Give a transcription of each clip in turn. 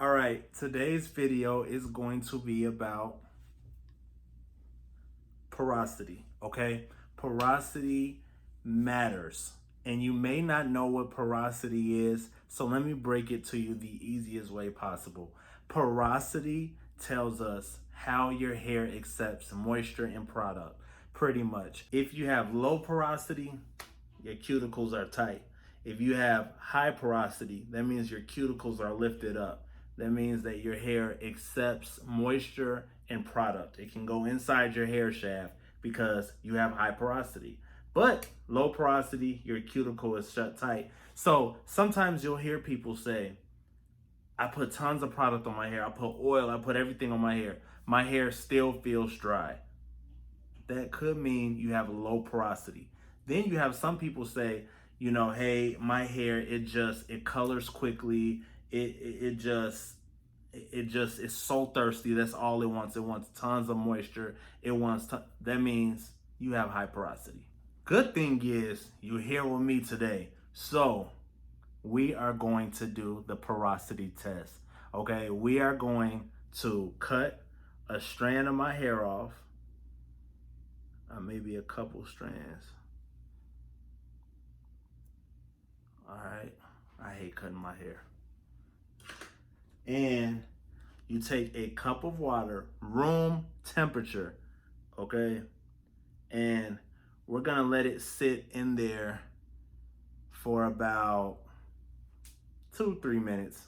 All right, today's video is going to be about porosity, okay? Porosity matters, and you may not know what porosity is, so let me break it to you the easiest way possible. Porosity tells us how your hair accepts moisture and product, pretty much. If you have low porosity, your cuticles are tight. If you have high porosity, that means your cuticles are lifted up. That means that your hair accepts moisture and product. It can go inside your hair shaft because you have high porosity. But low porosity, your cuticle is shut tight. So sometimes you'll hear people say, I put tons of product on my hair. I put oil, I put everything on my hair. My hair still feels dry. That could mean you have low porosity. Then you have some people say, hey, my hair, it colors quickly. It just is so thirsty. That's all it wants. It wants tons of moisture. That means you have high porosity. Good thing is you're here with me today. So we are going to do the porosity test. Okay, we are going to cut a strand of my hair off. Maybe a couple strands. All right, I hate cutting my hair. And you take a cup of water, room temperature, okay? And we're gonna let it sit in there for about 2-3 minutes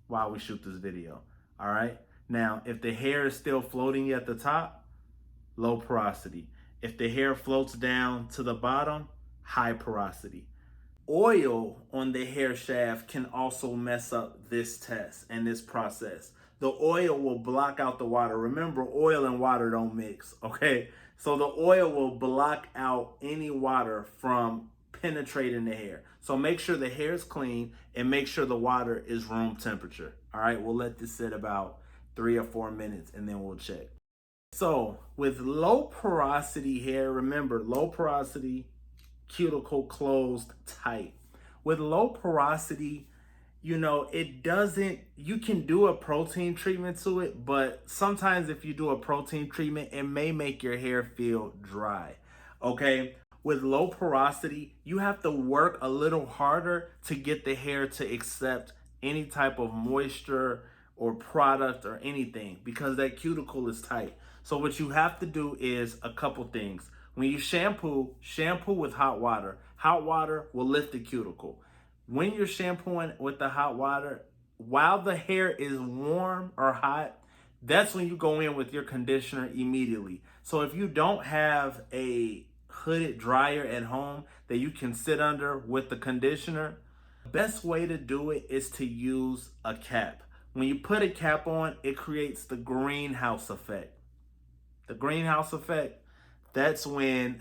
while we shoot this video, all right? Now, if the hair is still floating at the top, low porosity. If the hair floats down to the bottom, high porosity. Oil on the hair shaft can also mess up this test and this process. The oil will block out the water. Remember, oil and water don't mix, okay? So the oil will block out any water from penetrating the hair. So make sure the hair is clean and make sure the water is room temperature. All right, we'll let this sit about 3 or 4 minutes and then we'll check. So with low porosity hair, remember, low porosity, cuticle closed tight. With low porosity, you can do a protein treatment to it, but sometimes if you do a protein treatment, it may make your hair feel dry, okay? With low porosity, you have to work a little harder to get the hair to accept any type of moisture or product or anything because that cuticle is tight. So what you have to do is a couple things. When you shampoo with hot water. Hot water will lift the cuticle. When you're shampooing with the hot water, while the hair is warm or hot, that's when you go in with your conditioner immediately. So if you don't have a hooded dryer at home that you can sit under with the conditioner, the best way to do it is to use a cap. When you put a cap on, it creates the greenhouse effect. The greenhouse effect, that's when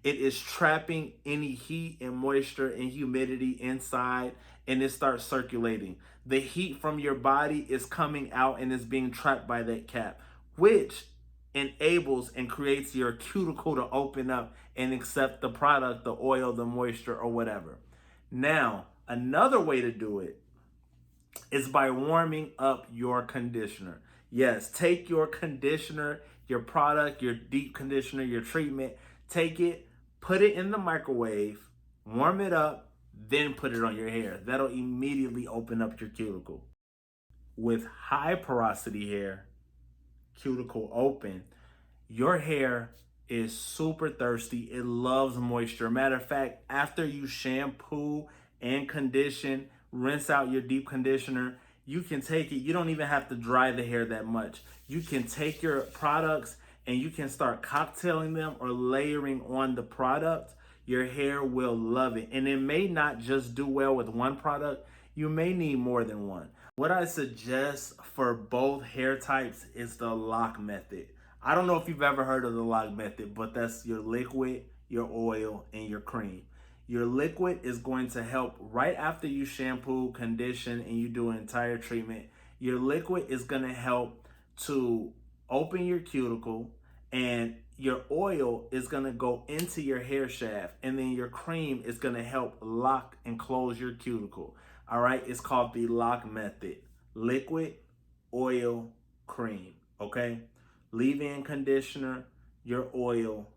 it is trapping any heat and moisture and humidity inside and it starts circulating. The heat from your body is coming out and is being trapped by that cap, which enables and creates your cuticle to open up and accept the product, the oil, the moisture, or whatever. Now, another way to do it is by warming up your conditioner. Yes, take your conditioner, your product, your deep conditioner, your treatment, take it, put it in the microwave, warm it up, then put it on your hair. That'll immediately open up your cuticle. With high porosity hair, cuticle open, your hair is super thirsty. It loves moisture. Matter of fact, after you shampoo and condition, rinse out your deep conditioner, you can take it. You don't even have to dry the hair that much. You can take your products and you can start cocktailing them or layering on the product. Your hair will love it. And it may not just do well with one product. You may need more than one. What I suggest for both hair types is the lock method. I don't know if you've ever heard of the lock method, but that's your liquid, your oil, and your cream. Your liquid is going to help right after you shampoo, condition, and you do an entire treatment. Your liquid is going to help to open your cuticle, and your oil is going to go into your hair shaft, and then your cream is going to help lock and close your cuticle. All right, it's called the lock method. liquid, oil, cream, okay? Leave-in conditioner, your oil,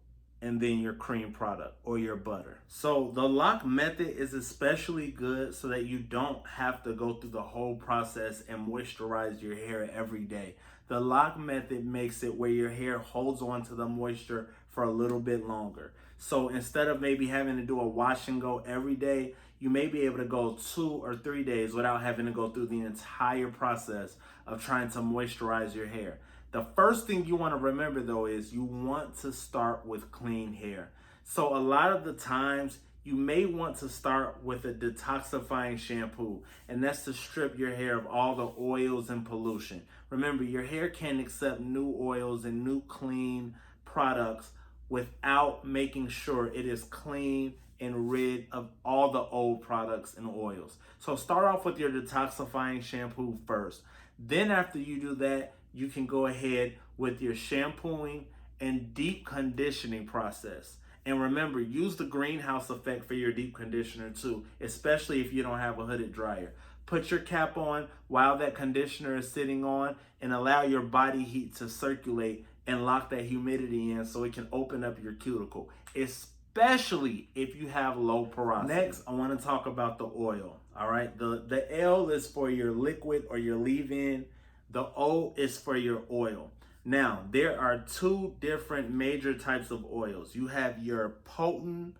and then your cream product or your butter. So the lock method is especially good so that you don't have to go through the whole process and moisturize your hair every day. The lock method makes it where your hair holds on to the moisture for a little bit longer. So instead of maybe having to do a wash and go every day, you may be able to go 2 or 3 days without having to go through the entire process of trying to moisturize your hair. The first thing you want to remember though is you want to start with clean hair. So a lot of the times you may want to start with a detoxifying shampoo, and that's to strip your hair of all the oils and pollution. Remember, your hair can't accept new oils and new clean products without making sure it is clean and rid of all the old products and oils. So start off with your detoxifying shampoo first. Then after you do that, you can go ahead with your shampooing and deep conditioning process. And remember, use the greenhouse effect for your deep conditioner too, especially if you don't have a hooded dryer. Put your cap on while that conditioner is sitting on and allow your body heat to circulate and lock that humidity in so it can open up your cuticle, especially if you have low porosity. Next, I want to talk about the oil. All right, the L is for your liquid or your leave-in. The O is for your oil. Now, there are 2 different major types of oils. You have your potent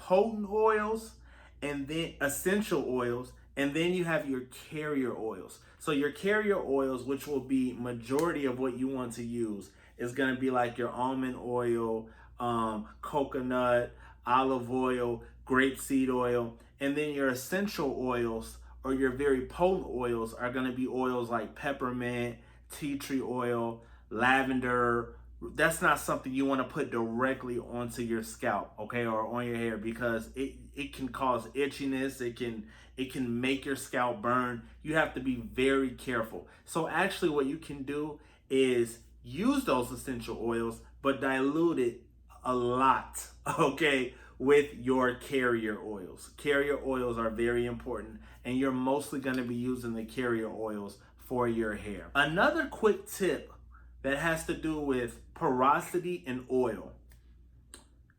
oils, and then essential oils, and then you have your carrier oils. So your carrier oils, which will be majority of what you want to use, is going to be like your almond oil, coconut, olive oil, grapeseed oil, and then your essential oils or your very potent oils are going to be oils like peppermint, tea tree oil, lavender. That's not something you want to put directly onto your scalp, okay, or on your hair, because it can cause itchiness. It can make your scalp burn. You have to be very careful. So actually what you can do is use those essential oils, but dilute it a lot, okay, with your carrier oils. Carrier oils are very important, and you're mostly going to be using the carrier oils for your hair. Another quick tip that has to do with porosity and oil.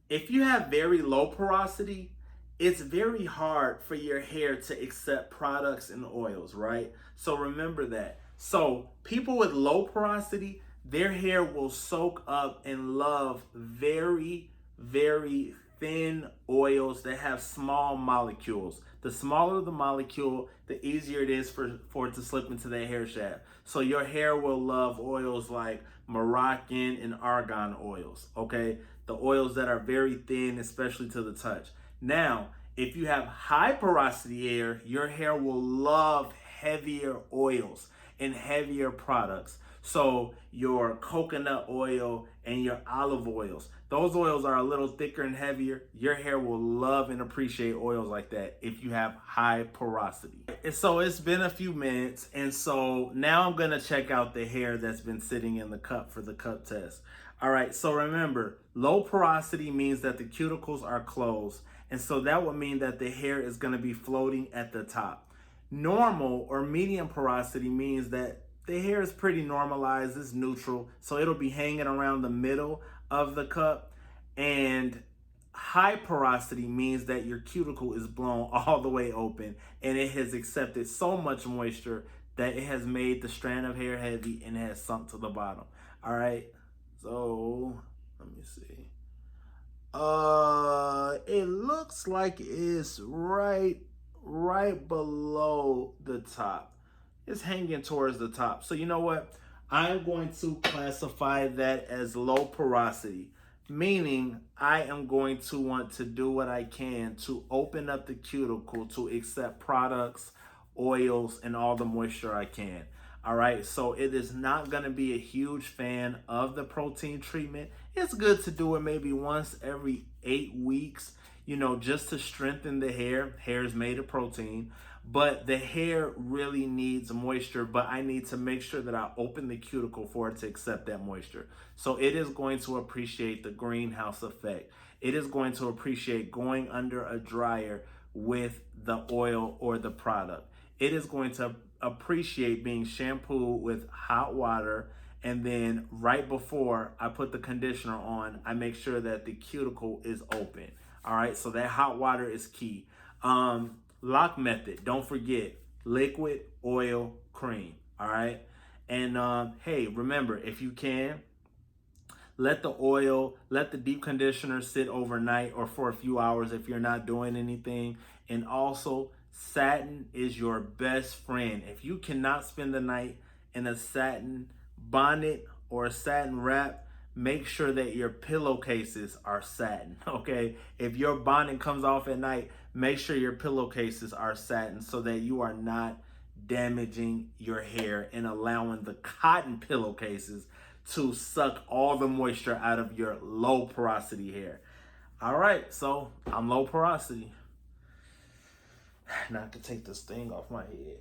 If you have very low porosity, it's very hard for your hair to accept products and oils, right? So remember that. So people with low porosity, their hair will soak up and love very, very thin oils that have small molecules. The smaller the molecule, the easier it is for it to slip into the hair shaft. So your hair will love oils like Moroccan and argan oils, okay? The oils that are very thin, especially to the touch. Now, if you have high porosity hair, your hair will love heavier oils and heavier products. So your coconut oil and your olive oils, those oils are a little thicker and heavier. Your hair will love and appreciate oils like that if you have high porosity. And so it's been a few minutes, and so now I'm gonna check out the hair that's been sitting in the cup for the cup test. All right, so remember, low porosity means that the cuticles are closed, and so that would mean that the hair is gonna be floating at the top. Normal or medium porosity means that the hair is pretty normalized, it's neutral, so it'll be hanging around the middle of the cup. And high porosity means that your cuticle is blown all the way open and it has accepted so much moisture that it has made the strand of hair heavy and it has sunk to the bottom. All right, so let me see. It looks like it's right below the top. It's hanging towards the top. So you know what? I'm going to classify that as low porosity, meaning I am going to want to do what I can to open up the cuticle to accept products, oils, and all the moisture I can. All right, so it is not going to be a huge fan of the protein treatment. It's good to do it maybe once every 8 weeks, you know, just to strengthen the hair. Hair is made of protein. But the hair really needs moisture, but I need to make sure that I open the cuticle for it to accept that moisture. So it is going to appreciate the greenhouse effect. It is going to appreciate going under a dryer with the oil or the product. It is going to appreciate being shampooed with hot water, and then right before I put the conditioner on, I make sure that the cuticle is open. All right, so that hot water is key. Lock method, don't forget liquid, oil, cream. All right, and hey, remember, if you can, let the deep conditioner sit overnight or for a few hours if you're not doing anything. And also, satin is your best friend. If you cannot spend the night in a satin bonnet or a satin wrap, make sure that your pillowcases are satin, okay? If your bonnet comes off at night, make sure your pillowcases are satin so that you are not damaging your hair and allowing the cotton pillowcases to suck all the moisture out of your low porosity hair. All right, so I'm low porosity. Not to take this thing off my head.